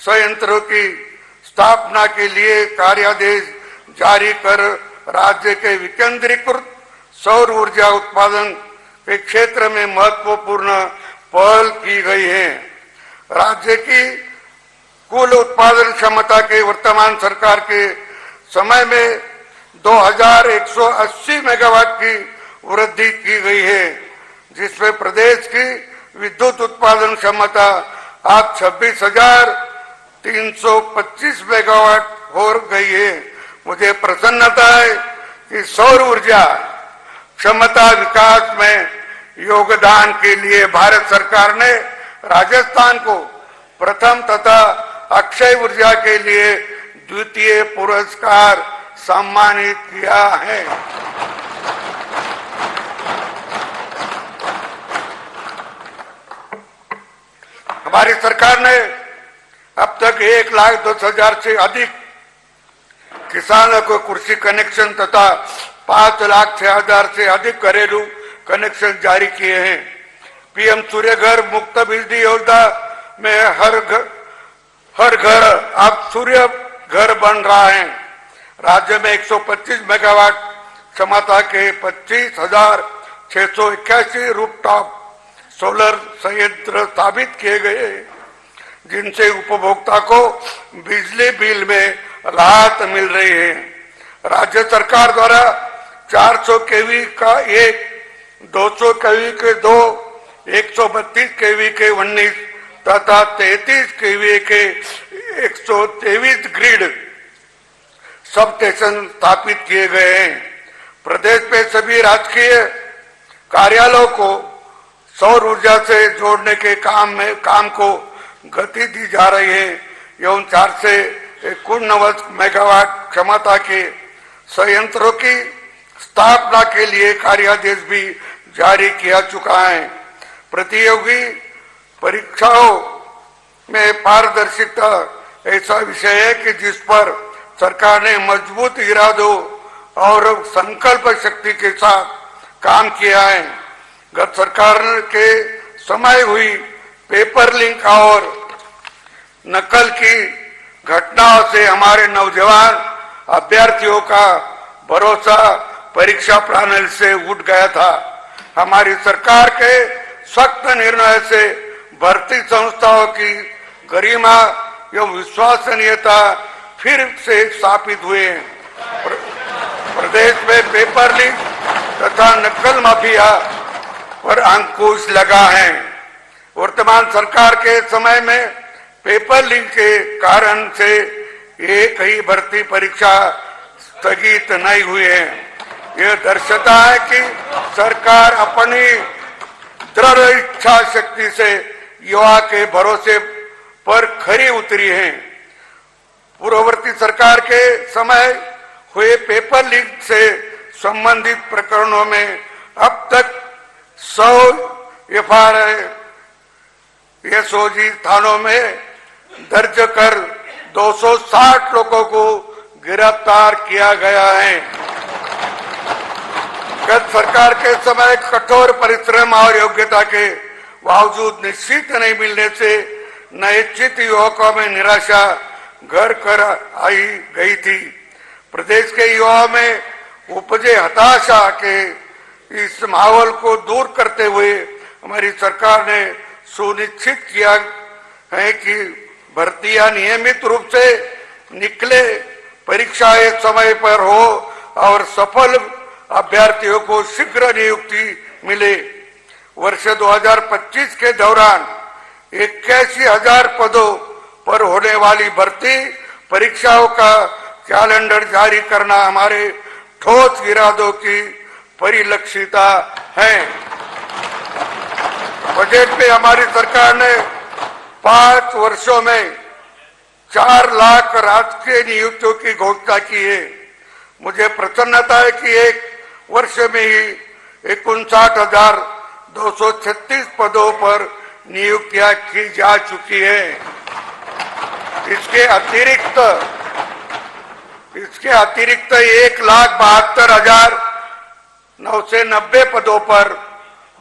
संयंत्रों की स्थापना के लिए कार्यादेश जारी कर राज्य के विकेंद्रीकृत सौर ऊर्जा उत्पादन के क्षेत्र में महत्वपूर्ण पहल की गई है। राज्य की कुल उत्पादन क्षमता के वर्तमान सरकार के समय में 2180 मेगावाट की वृद्धि की गई है, जिसमें प्रदेश की विद्युत उत्पादन क्षमता आज 26,325 मेगावाट हो गई है। मुझे प्रसन्नता है कि सौर ऊर्जा क्षमता विकास में योगदान के लिए भारत सरकार ने राजस्थान को प्रथम तथा अक्षय ऊर्जा के लिए द्वितीय पुरस्कार सम्मानित किया है। हमारी सरकार ने अब तक 1,10,000 से अधिक किसानों को कृषि कनेक्शन तथा 5,06,000 से अधिक घरेलू कनेक्शन जारी किए हैं। पीएम सूर्य घर मुफ्त बिजली योजना में हर घर अब सूर्य घर बन रहा है। राज्य में 125 मेगावाट क्षमता के 25,681 रूफटॉप सोलर संयंत्र स्थापित किए गए, जिनसे उपभोक्ता को बिजली बिल में राहत मिल रही है। राज्य सरकार द्वारा 400 केवी का एक, 200 केवी के 2, 132 केवी के 19 तथा 33 केवी के 123 ग्रिड सब स्टेशन स्थापित किए गए हैं। प्रदेश में सभी राजकीय कार्यालयों को सौर ऊर्जा से जोड़ने के काम को गति दी जा रही है एवं 4 से 89 मेगावाट क्षमता के संयंत्रों की स्थापना के लिए कार्यादेश भी जारी किया चुका है। प्रतियोगी परीक्षाओं में पारदर्शिता ऐसा विषय है कि जिस पर सरकार ने मजबूत इरादों और संकल्प शक्ति के साथ काम किया है। गत सरकार के समय हुई पेपर लिंक और नकल की घटनाओं से हमारे नौजवान अभ्यर्थियों का भरोसा परीक्षा प्रणाली से उठ गया था। हमारी सरकार के सख्त निर्णय से भर्ती संस्थाओं की गरिमा एवं विश्वसनीयता फिर से स्थापित हुए। प्रदेश में पेपर लीक तथा नकल माफिया पर अंकुश लगा है। वर्तमान सरकार के समय में पेपर लीक के कारण से एक ही भर्ती परीक्षा स्थगित नहीं हुई है। यह दर्शाता है कि सरकार अपनी दृढ़ इच्छा शक्ति से युवा के भरोसे पर खरी उतरी है। पूर्ववर्ती सरकार के समय हुए पेपर लीक से संबंधित प्रकरणों में अब तक 100 एसओजी थानों में दर्ज कर 260 लोगों को गिरफ्तार किया गया है। गत सरकार के समय कठोर परिश्रम और योग्यता के बावजूद निश्चित नहीं मिलने से नवोचित युवकों में निराशा घर कर आई गई थी। प्रदेश के युवाओं में उपजे हताशा के इस माहौल को दूर करते हुए हमारी सरकार ने सुनिश्चित किया है कि भर्तियां नियमित रूप से निकले, परीक्षाएं समय पर हो और सफल अभ्यर्थियों को शीघ्र नियुक्ति मिले। वर्ष 2025 के दौरान 81,000 पदों पर होने वाली भर्ती परीक्षाओं का कैलेंडर जारी करना हमारे ठोस इरादों की परिलक्षिता है। बजट में हमारी सरकार ने 5 वर्षों में 4 लाख राजकीय नियुक्तियों की घोषणा की है। मुझे प्रसन्नता है कि एक वर्ष में ही 59,236 पदों पर नियुक्तियां की जा चुकी है। इसके अतिरिक्त 1,72,990 पदों पर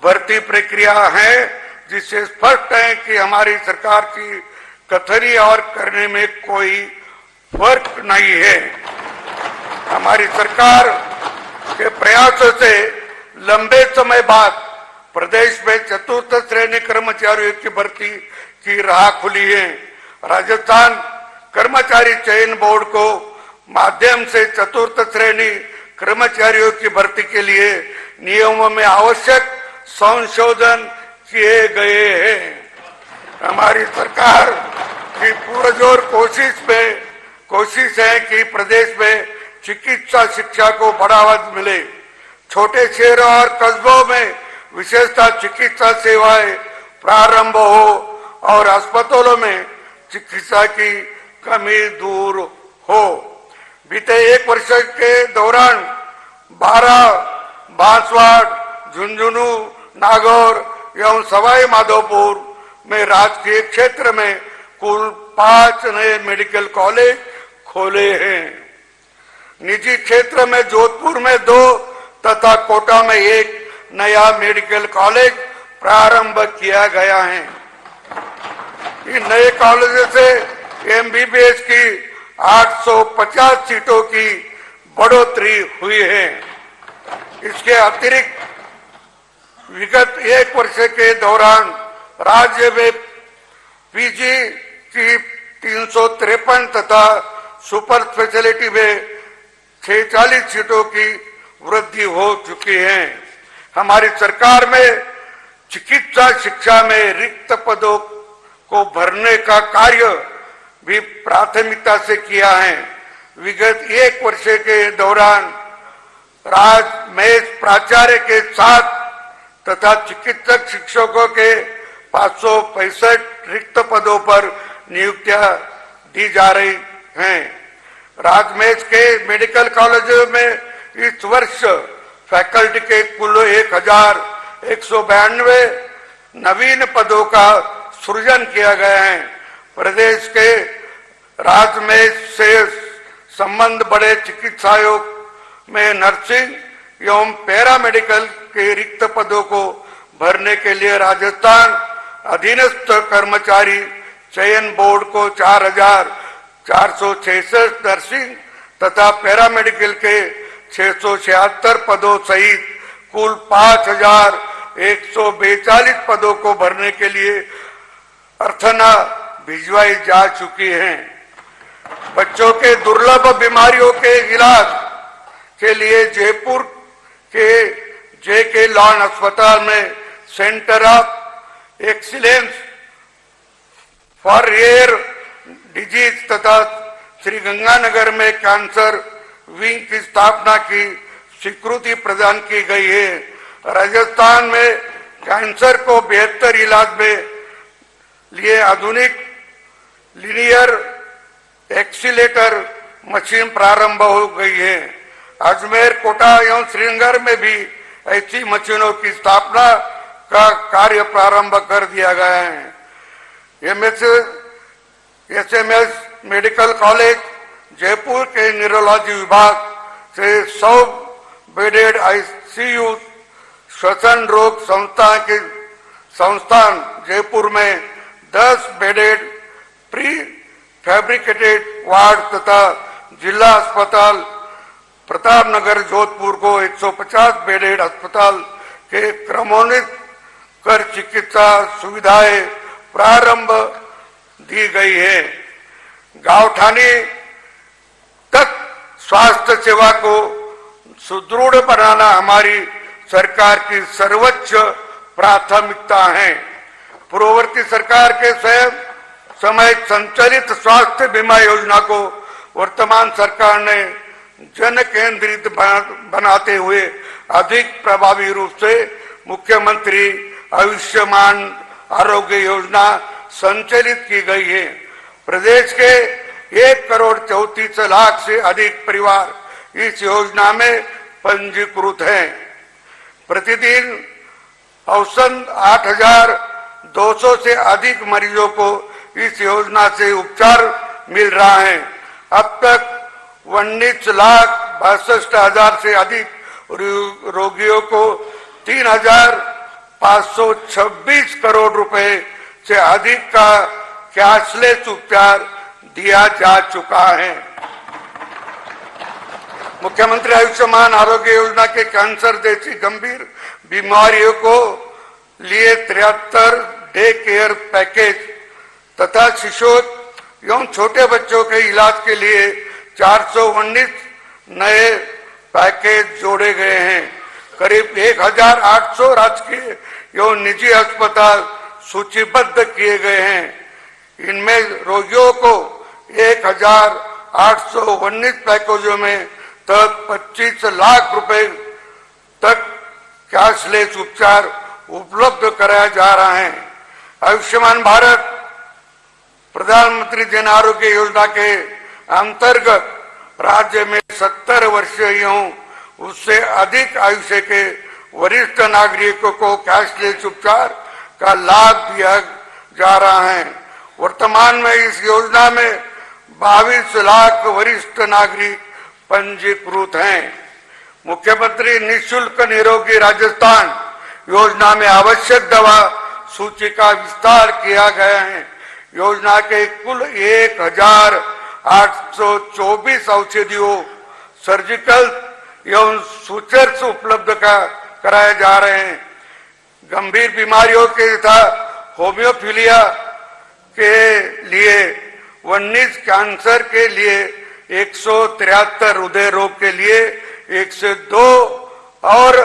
भर्ती प्रक्रिया है, जिससे स्पष्ट है कि हमारी सरकार की कथनी और करने में कोई फर्क नहीं है। हमारी सरकार के प्रयासों से लंबे समय बाद प्रदेश में चतुर्थ श्रेणी कर्मचारियों की भर्ती की राह खुली है। राजस्थान कर्मचारी चयन बोर्ड को माध्यम से चतुर्थ श्रेणी कर्मचारियों की भर्ती के लिए नियमों में आवश्यक संशोधन किए गए हैं। हमारी सरकार की पुरजोर कोशिश है कि प्रदेश में चिकित्सा शिक्षा को बढ़ावा मिले। छोटे शहरों और कस्बों में विशेषतः चिकित्सा सेवाएं प्रारंभ हो और अस्पतालों में चिकित्सा की कमी दूर हो। बीते एक वर्ष के दौरान 12 बांसवाड़ा, झुंझुनू, नागौर एवं सवाई माधोपुर में राजकीय क्षेत्र में कुल 5 नए मेडिकल कॉलेज खोले हैं। निजी क्षेत्र में जोधपुर में 2 तथा कोटा में 1 नया मेडिकल कॉलेज प्रारंभ किया गया है। इन नए कॉलेजों से एमबीबीएस की 850 सीटों की बढ़ोतरी हुई है। इसके अतिरिक्त विगत एक वर्ष के दौरान राज्य में पीजी की 353 तथा सुपर स्पेशलिटी में 46 सीटों की वृद्धि हो चुकी है। हमारी सरकार में चिकित्सा शिक्षा में रिक्त पदों को भरने का कार्य भी प्राथमिकता से किया है। विगत एक वर्ष के दौरान राजमेष प्राचार्य के साथ तथा चिकित्सक शिक्षकों के 565 रिक्त पदों पर नियुक्तियां दी जा रही हैं। राजमेष के मेडिकल कॉलेजों में इस वर्ष फैकल्टी के कुल 1192 नवीन पदों का सृजन किया गया है। प्रदेश के राजमेष से संबंध बड़े चिकित्सालयों में नर्सिंग एवं पैरामेडिकल के रिक्त पदों को भरने के लिए राजस्थान अधीनस्थ कर्मचारी चयन बोर्ड को 4,466 नर्सिंग तथा पैरामेडिकल के 676 पदों सहित कुल 5,142 पदों को भरने के लिए अर्थना भिजवाई जा चुकी हैं। बच्चों के दुर्लभ बीमारियों के इलाज के लिए जयपुर के जेके लॉन अस्पताल में centre of excellence for rare disease तथा श्री गंगानगर में कैंसर विंग की स्थापना की स्वीकृति प्रदान की गई है। राजस्थान में कैंसर को बेहतर इलाज में लिए आधुनिक लीनियर एक्सीलेटर मशीन प्रारंभ हो गई है। अजमेर, कोटा एवं श्रीनगर में भी ऐसी मशीनों की स्थापना का कार्य प्रारंभ कर दिया गया है। एसएमएस मेडिकल कॉलेज जयपुर के न्यूरोलॉजी विभाग से 100 बेडेड आईसीयू श्वसन रोग संस्थान जयपुर में 10 बेडेड प्री फैब्रिकेटेड वार्ड तथा जिला अस्पताल प्रतापनगर जोधपुर को 150 बेडेड अस्पताल के क्रमोन्नत कर चिकित्सा सुविधाएं प्रारंभ दी गई है। गांवठानी तक स्वास्थ्य सेवा को सुदृढ़ बनाना हमारी सरकार की सर्वोच्च प्राथमिकता है। पूर्ववर्ती सरकार के समय संचालित स्वास्थ्य बीमा योजना को वर्तमान सरकार ने जन केंद्रित बनाते हुए अधिक प्रभावी रूप से मुख्यमंत्री आयुष्मान आरोग्य योजना संचालित की गई है। प्रदेश के 1,34,00,000 से अधिक परिवार इस योजना में पंजीकृत हैं। प्रतिदिन औसतन 8,200 से अधिक मरीजों को इस योजना से उपचार मिल रहा है। अब तक 19,62,000 से अधिक रोगियों को 3,526 करोड़ रुपए से अधिक का कैशलेस उपचार दिया जा चुका है। मुख्यमंत्री आयुष्मान आरोग्य योजना के कैंसर जैसी गंभीर बीमारियों को लिए 73 डे केयर पैकेज तथा शिशु एवं छोटे बच्चों के इलाज के लिए 419 नए पैकेज जोड़े गए हैं। करीब 1800 राजकीय एवं निजी अस्पताल सूचीबद्ध किए गए हैं। इनमें रोगियों को 1819 पैकेजों में तक 25 लाख रुपए तक कैशलेस उपचार उपलब्ध कराया जा रहा है। आयुष्मान भारत प्रधानमंत्री जन आरोग्य योजना के अंतर्गत राज्य में 70 वर्ष एवं उससे अधिक आयु के वरिष्ठ नागरिकों को कैशलेस उपचार का लाभ दिया जा रहा है। वर्तमान में इस योजना में 22 लाख वरिष्ठ नागरिक पंजीकृत हैं। मुख्यमंत्री निःशुल्क निरोगी राजस्थान योजना में आवश्यक दवा सूची का विस्तार किया गया है। योजना के कुल 1824 औषधियों, सर्जिकल एवं सूचर्स उपलब्ध कराए जा रहे हैं। गंभीर बीमारियों के तथा होम्योफिलिया के लिए 19, कैंसर के लिए 173, हृदय रोग के लिए 102 और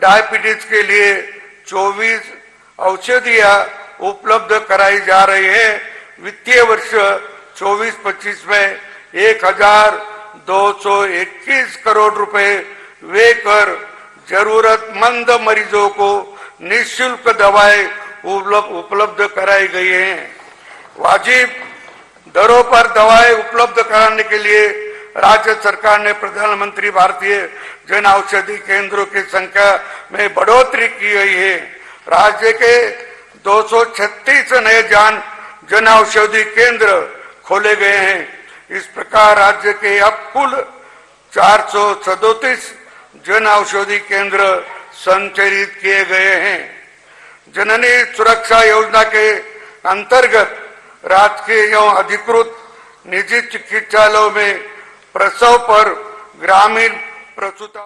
डायबिटीज के लिए 24 औषधियां उपलब्ध कराई जा रही है। वित्तीय वर्ष 24-25 में 1221 करोड़ रुपए व्यय कर जरूरतमंद मरीजों को निःशुल्क दवाएं उपलब्ध कराई गई हैं। वाजिब दरों पर दवाएं उपलब्ध कराने के लिए राज्य सरकार ने प्रधानमंत्री भारतीय जन औषधि केंद्रों की संख्या में बढ़ोतरी की गई है। राज्य के 236 नए जन औषधि केंद्र खोले गए हैं। इस प्रकार राज्य के अब कुल 437 जन औषधि केंद्र संचालित किए गए हैं। जननी सुरक्षा योजना के अंतर्गत राजकीय एवं अधिकृत निजी चिकित्सालयों में प्रसव पर ग्रामीण प्रसूता